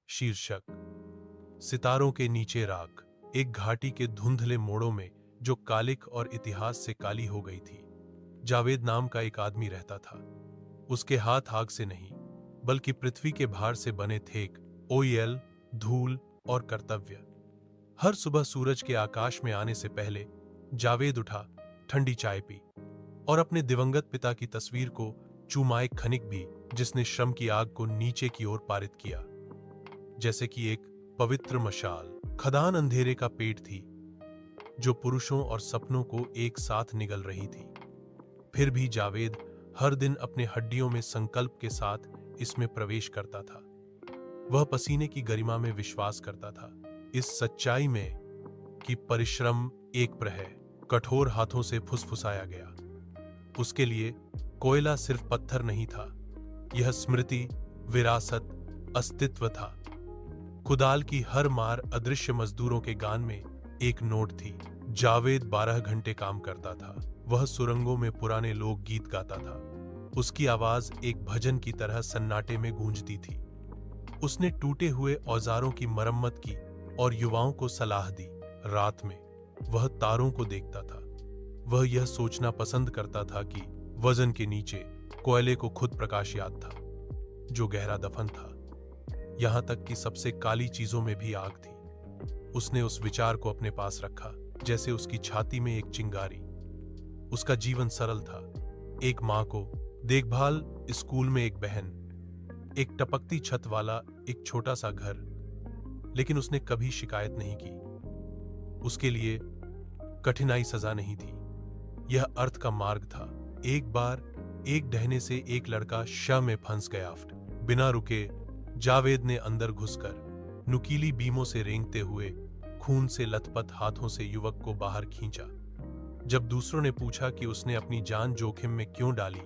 शीर्षक सितारों के नीचे राख। एक घाटी के धुंधले मोड़ों में जो कालिक और इतिहास से काली हो गई थी, जावेद नाम का एक आदमी रहता था। उसके हाथ आग से नहीं बल्कि पृथ्वी के भार से बने थे। ओयल, धूल और कर्तव्य। हर सुबह सूरज के आकाश में आने से पहले जावेद उठा, ठंडी चाय पी और अपने दिवंगत पिता की तस्वीर को चूमा, एक खनिक भी जिसने श्रम की आग को नीचे की ओर पारित किया, जैसे कि एक पवित्र मशाल। खदान अंधेरे का पेट थी जो पुरुषों और सपनों को एक साथ निगल रही थी। फिर भी जावेद हर दिन अपने हड्डियों में संकल्प के साथ इसमें प्रवेश करता था। वह पसीने की गरिमा में विश्वास करता था, इस सच्चाई में कि परिश्रम एक प्रहर कठोर हाथों से फुसफुसाया गया। उसके लिए कोयला सिर्फ पत्थर नहीं था, यह स्मृति, विरासत, अस्तित्व था। कुदाल की हर मार अदृश्य मजदूरों के गान में एक नोट थी। जावेद 12 घंटे काम करता था। वह सुरंगों में पुराने लोक गीत गाता था। उसकी आवाज एक भजन की तरह सन्नाटे में गूंजती थी। उसने टूटे हुए औजारों की मरम्मत की और युवाओं को सलाह दी। रात में वह तारों को देखता था। वह यह सोचना पसंद करता था कि वजन के नीचे कोयले को खुद प्रकाश याद था, जो गहरा दफन था। यहां तक कि सबसे काली चीजों में भी आग थी। उसने उस विचार को अपने पास रखा जैसे उसकी छाती में एक चिंगारी। उसका जीवन सरल था। एक मां को देखभाल, स्कूल में एक बहन, एक टपकती छत वाला एक छोटा सा घर। लेकिन उसने कभी शिकायत नहीं की। उसके लिए कठिनाई सजा नहीं थी, यह अर्थ का मार्ग था। एक बार एक डहने से एक लड़का शव में फंस गया। बिना रुके जावेद ने अंदर घुसकर नुकीली बीमों से रेंगते हुए खून से लथपथ हाथों से युवक को बाहर खींचा। जब दूसरों ने पूछा कि उसने अपनी जान जोखिम में क्यों डाली,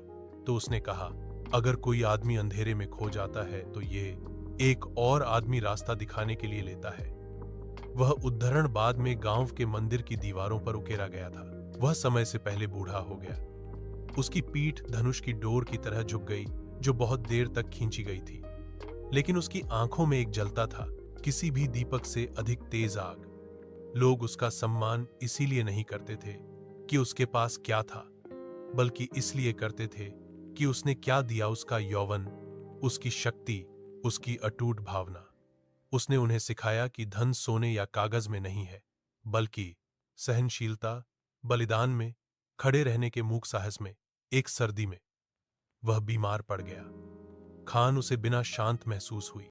तो उसने कहा, अगर कोई आदमी अंधेरे में खो जाता है तो ये एक और आदमी रास्ता दिखाने के लिए लेता है। वह उद्धरण बाद में गांव के मंदिर की दीवारों पर उकेरा गया था। वह समय से पहले बूढ़ा हो गया। उसकी पीठ धनुष की डोर की तरह झुक गई, जो बहुत देर तक खींची गई थी। लेकिन उसकी आंखों में एक जलता था, किसी भी दीपक से अधिक तेज आग। लोग उसका सम्मान इसीलिए नहीं करते थे कि उसके पास क्या था, बल्कि इसलिए करते थे कि उसने क्या दिया। उसका यौवन, उसकी शक्ति, उसकी अटूट भावना। उसने उन्हें सिखाया कि धन सोने या कागज में नहीं है, बल्कि सहनशीलता, बलिदान में, खड़े रहने के मूक साहस में। एक सर्दी में वह बीमार पड़ गया। खान उसे बिना शांत महसूस हुई।